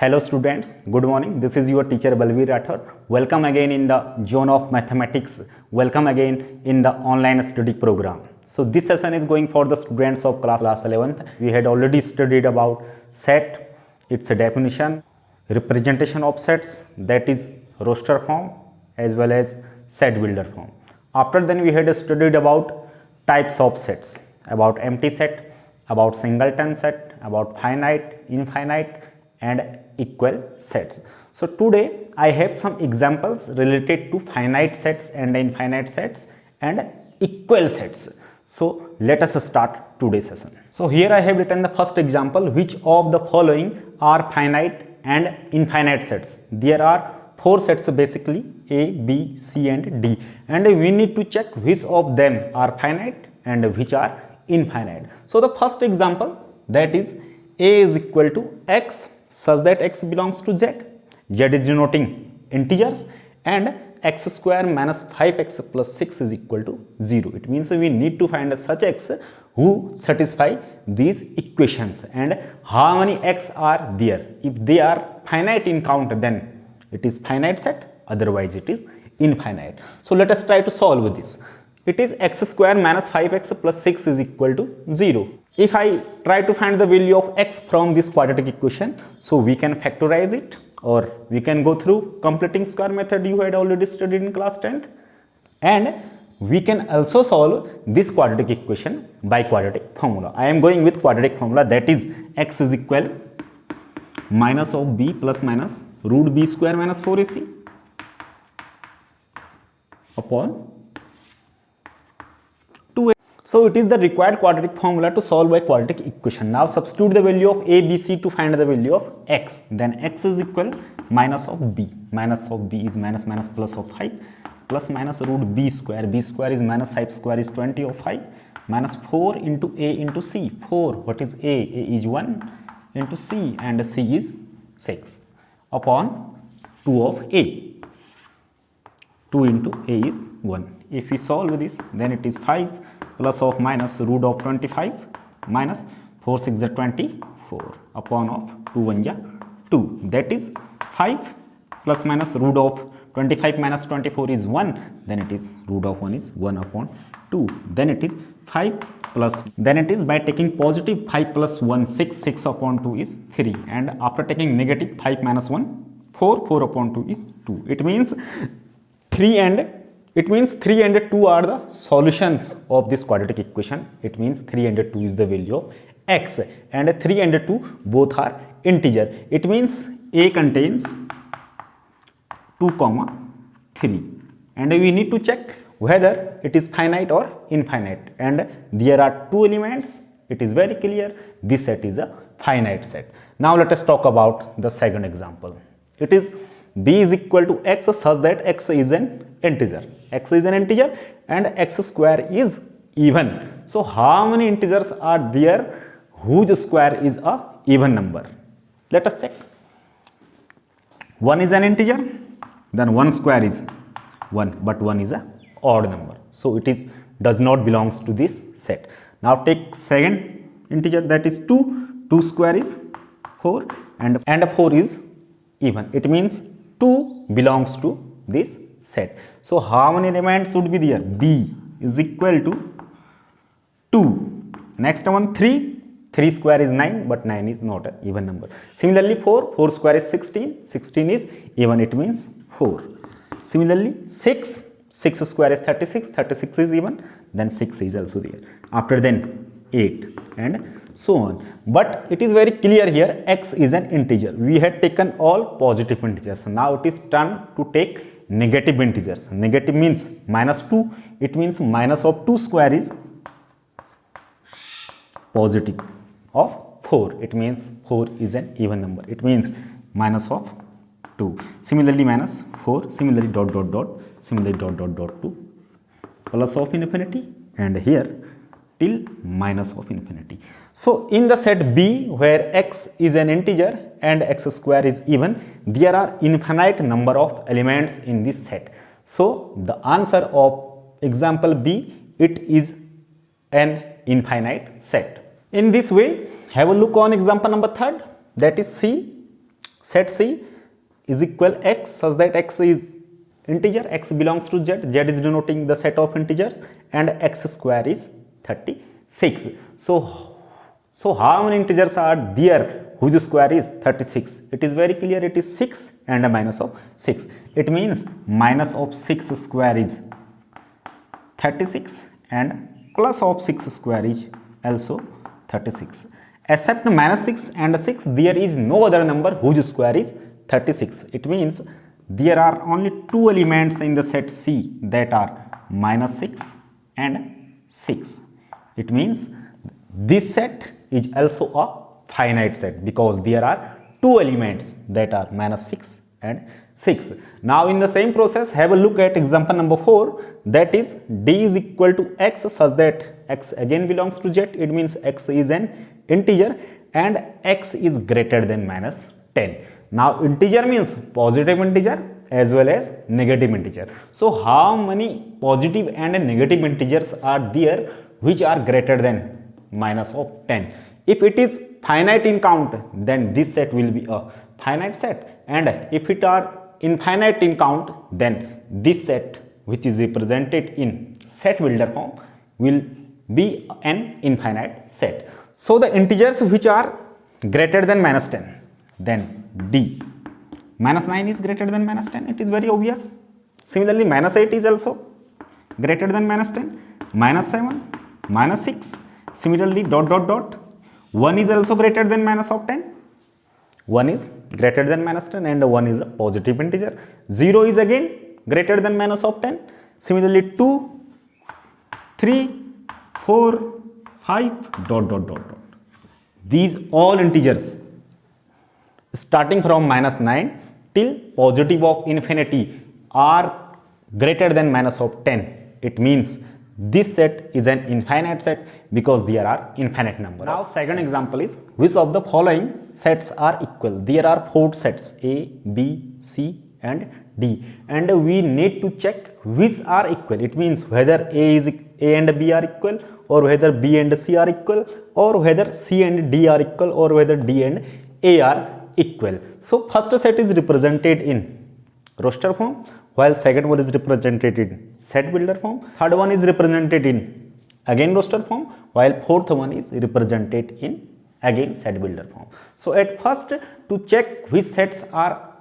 Hello students, good morning. This is your teacher Balveer Rathore. Welcome again in the zone of mathematics. Welcome again in the online study program. So this session is going for the students of class 11th. We had already studied about set, its definition, representation of sets, that is roster form as well as set builder form. After then we had studied about types of sets, about empty set, about singleton set, about finite, infinite and equal sets. So today I have some examples related to finite sets and infinite sets and equal sets. So let us start today's session. So here I have written the first example. Which of the following are finite and infinite sets? There are four sets basically, A, B, C and D, and we need to check which of them are finite and which are infinite. So the first example, that is A is equal to X such that X belongs to Z. Z is denoting integers and X square minus 5X plus 6 is equal to 0. It means we need to find such X who satisfy these equations and how many X are there. If they are finite in count, then it is finite set, otherwise it is infinite. So let us try to solve this. It is X square minus 5X plus 6 is equal to 0. If I try to find the value of X from this quadratic equation, so we can factorize it or we can go through completing square method you had already studied in class 10th, and we can also solve this quadratic equation by quadratic formula. I am going with quadratic formula, that is X is equal minus of B plus minus root B square minus 4AC upon 2A. So it is the required quadratic formula to solve by quadratic equation. Now substitute the value of A, B, C to find the value of X. Then X is equal minus of B. Minus of B is minus minus plus of 5 plus minus root B square. B square is minus 5 square is 20 of 5 minus 4 into A into C. 4, what is A? A is 1 into C and C is 6 upon 2 of A. 2 into A is 1. If we solve this, then it is 5 plus of minus root of 25 minus 4 6 is 24 upon of 2 1 is 2. That is 5 plus minus root of 25 minus 24 is 1. Then it is root of 1 is 1 upon 2. Then it is 5 plus, then it is by taking positive 5 plus 1 6, 6 upon 2 is 3, and after taking negative 5 minus 1 4, 4 upon 2 is 2. It means 3 and 2 are the solutions of this quadratic equation. It means 3 and 2 is the value of X, and 3 and 2 both are integer. It means A contains 2, 3, and we need to check whether it is finite or infinite, and there are two elements. It is very clear this set is a finite set. Now let us talk about the second example. It is B is equal to X such that X is an integer. X is an integer and X square is even. So how many integers are there whose square is a even number? Let us check. 1 is an integer, then 1 square is 1, but 1 is a odd number, so it is does not belongs to this set. Now take second integer, that is 2. 2 square is 4 and 4 is even. It means 2 belongs to this set. So how many elements would be there? B is equal to 2. Next one 3. 3 square is 9, but 9 is not an even number. Similarly 4. 4 square is 16. 16 is even. It means 4. Similarly 6. 6 square is 36. 36 is even. Then 6 is also there. After then 8 and so on. But it is very clear here, X is an integer. We had taken all positive integers. Now it is turn to take negative integers. Negative means minus 2. It means minus of 2 square is positive of 4. It means 4 is an even number. It means minus of 2. Similarly minus 4. Similarly dot dot dot. Similarly dot dot dot to plus of infinity, and here till minus of infinity. So in the set B, where X is an integer and X square is even, there are infinite number of elements in this set. So the answer of example B, it is an infinite set. In this way, have a look on example number 3rd, that is C. set C is equal x such that x is integer, x belongs to z, z is denoting the set of integers, and x square is 36. So how many integers are there whose square is 36? It is very clear, it is 6 and a minus of 6. It means minus of 6 square is 36 and plus of 6 square is also 36. Except minus 6 and 6, there is no other number whose square is 36. It means there are only two elements in the set C, that are minus 6 and 6. It means this set is also a finite set because there are two elements, that are minus 6 and 6. Now in the same process, have a look at example number 4, that is d is equal to x such that x again belongs to z. It means x is an integer and x is greater than minus 10. Now integer means positive integer as well as negative integer. So how many positive and negative integers are there which are greater than minus of 10? If it is finite in count, then this set will be a finite set, and if it are infinite in count, then this set which is represented in set builder form will be an infinite set. So the integers which are greater than minus 10, then d. Minus 9 is greater than minus 10, it is very obvious. Similarly, minus 8 is also greater than minus 10, minus 7, minus 6, similarly dot dot dot. 1 is also greater than minus of 10, 1 is greater than minus 10 and 1 is a positive integer. 0 is again greater than minus of 10, similarly 2, 3, 4, 5 dot dot dot dot. These all integers starting from minus 9 till positive of infinity are greater than minus of 10. It means this set is an infinite set because there are infinite number. Now second example is, which of the following sets are equal? There are 4 sets A, B, C and D, and we need to check which are equal. It means whether A and B are equal, or whether B and C are equal, or whether C and D are equal, or whether D and A are equal. So first set is represented in roster form, while second one is represented in set builder form, third one is represented in again roster form, while fourth one is represented in again set builder form. So at first, to check which sets are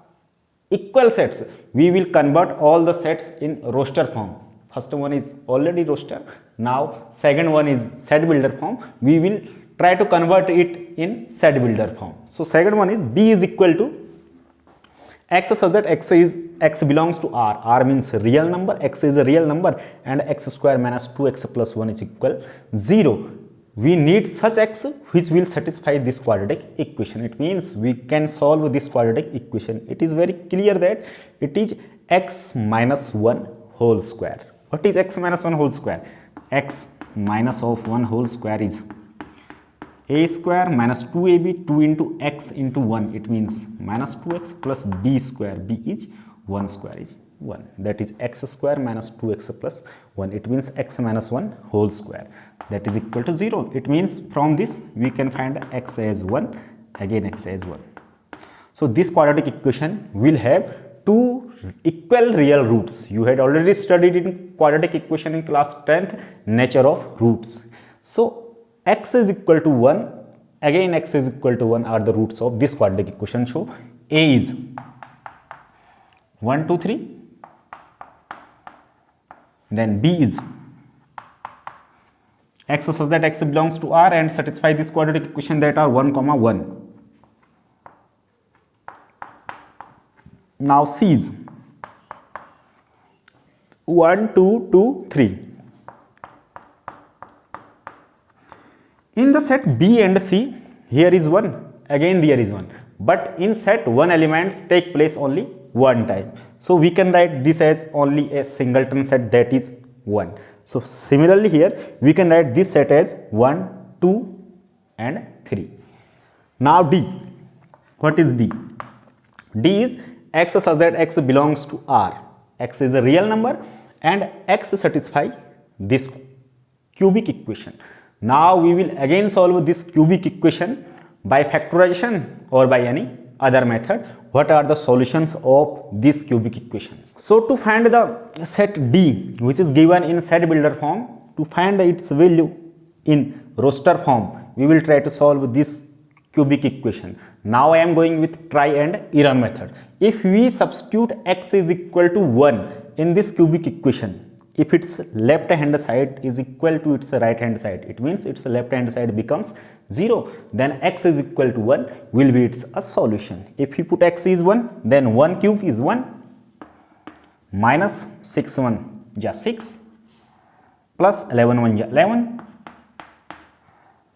equal sets, we will convert all the sets in roster form. First one is already roster, now second one is set builder form. We will try to convert it in set builder form. So second one is B is equal to x such that x belongs to R means real number, x is a real number, and x square minus 2x plus 1 is equal 0. We need such x which will satisfy this quadratic equation. It means we can solve this quadratic equation. It is very clear that it is x minus 1 whole square. What is x minus 1 whole square? X minus of 1 whole square is a square minus 2ab, 2 into x into 1, it means minus 2x plus b square, b is 1 square is 1, that is x square minus 2x plus 1, it means x minus 1 whole square, that is equal to 0. It means from this we can find x as 1, again x as 1. So this quadratic equation will have two equal real roots. You had already studied in quadratic equation in class 10th, nature of roots. So x is equal to 1, again x is equal to 1 are the roots of this quadratic equation. So A is 1, 2, 3, then B is x such that x belongs to R and satisfy this quadratic equation, that are 1, 1. Now C is 1, 2, 2, 3. In the set B and C, here is 1, again there is 1, but in set one elements take place only one time. So we can write this as only a singleton set, that is 1. So similarly here we can write this set as 1, 2 and 3. Now D, what is D? D is x such that x belongs to R. X is a real number and x satisfy this cubic equation. Now we will again solve this cubic equation by factorization or by any other method, what are the solutions of this cubic equations? So to find the set D, which is given in set builder form, to find its value in roster form, we will try to solve this cubic equation. Now I am going with try and error method. If we substitute x is equal to 1 in this cubic equation, if its left hand side is equal to its right hand side, it means its left hand side becomes 0, then x is equal to 1 will be its a solution. If we put x is 1, then 1 cube is 1, minus 6 1 ja 6, plus 11 1 ja 11,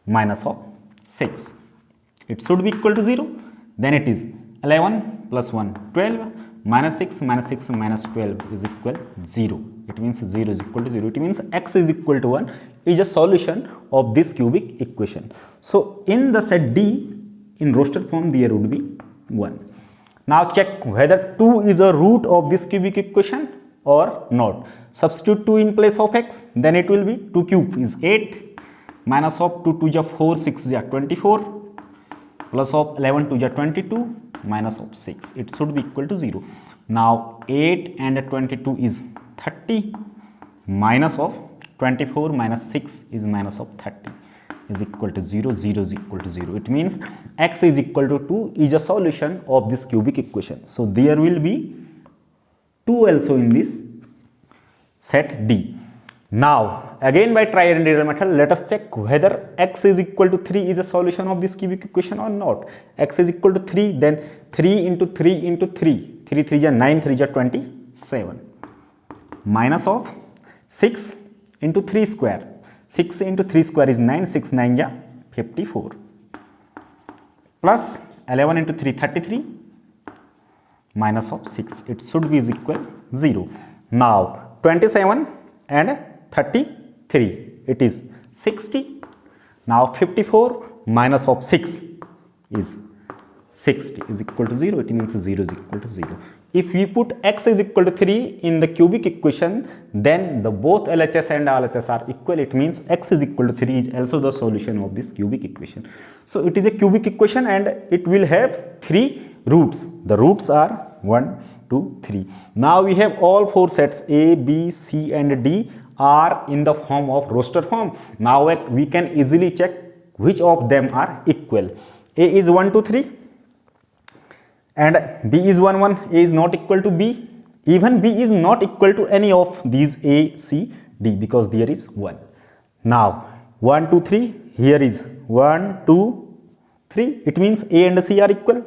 minus of 6. It should be equal to 0. Then it is 11 plus 1 12, minus 6 minus 6 minus 12 is equal 0. It means 0 is equal to 0. It means x is equal to 1 is a solution of this cubic equation. So in the set D, in roster form there would be 1. Now check whether 2 is a root of this cubic equation or not. Substitute 2 in place of x, then it will be 2 cube is 8, minus of 2 2 ja 4, 6 ja 24, plus of 11 2 ja 22, minus of 6. It should be equal to 0. Now 8 and 22 is 30, minus of 24 minus 6 is minus of 30 is equal to 0, 0 is equal to 0. It means x is equal to 2 is a solution of this cubic equation. So there will be 2 also in this set D. Now again by try and error method, let us check whether x is equal to 3 is a solution of this cubic equation or not. X is equal to 3, then 3 into 3 into 3, 3 3 ja 9, 3 ja 27, minus of 6 into 3 square, 6 into 3 square is 9, 6 9 ja 54, plus 11 into 3 33, minus of 6. It should be is equal 0. Now 27 and 33, it is 60. Now 54 minus of 6 is 60 is equal to 0. It means 0 is equal to 0. If we put x is equal to 3 in the cubic equation, then the both LHS and RHS are equal. It means x is equal to 3 is also the solution of this cubic equation. So it is a cubic equation and it will have 3 roots. The roots are 1, 2, 3. Now we have all 4 sets A, B, C and D are in the form of roster form. Now we can easily check which of them are equal. A is 1, 2, 3 and B is 1, 1. A is not equal to B. Even B is not equal to any of these A, C, D because there is 1. Now 1, 2, 3, here is 1, 2, 3. It means A and C are equal.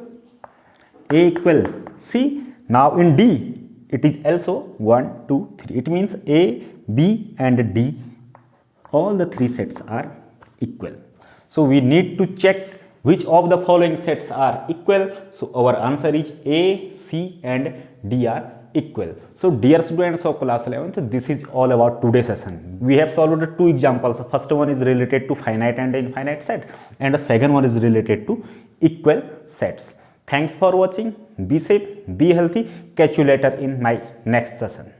A equal C. Now in D, it is also 1, 2, 3. It means A, B and D, all the 3 sets are equal. So we need to check which of the following sets are equal. So our answer is A, C and D are equal. So dear students of class 11th, this is all about today's session. We have solved 2 examples. First one is related to finite and infinite set and the second one is related to equal sets. Thanks for watching. Be safe, be healthy. Catch you later in my next session.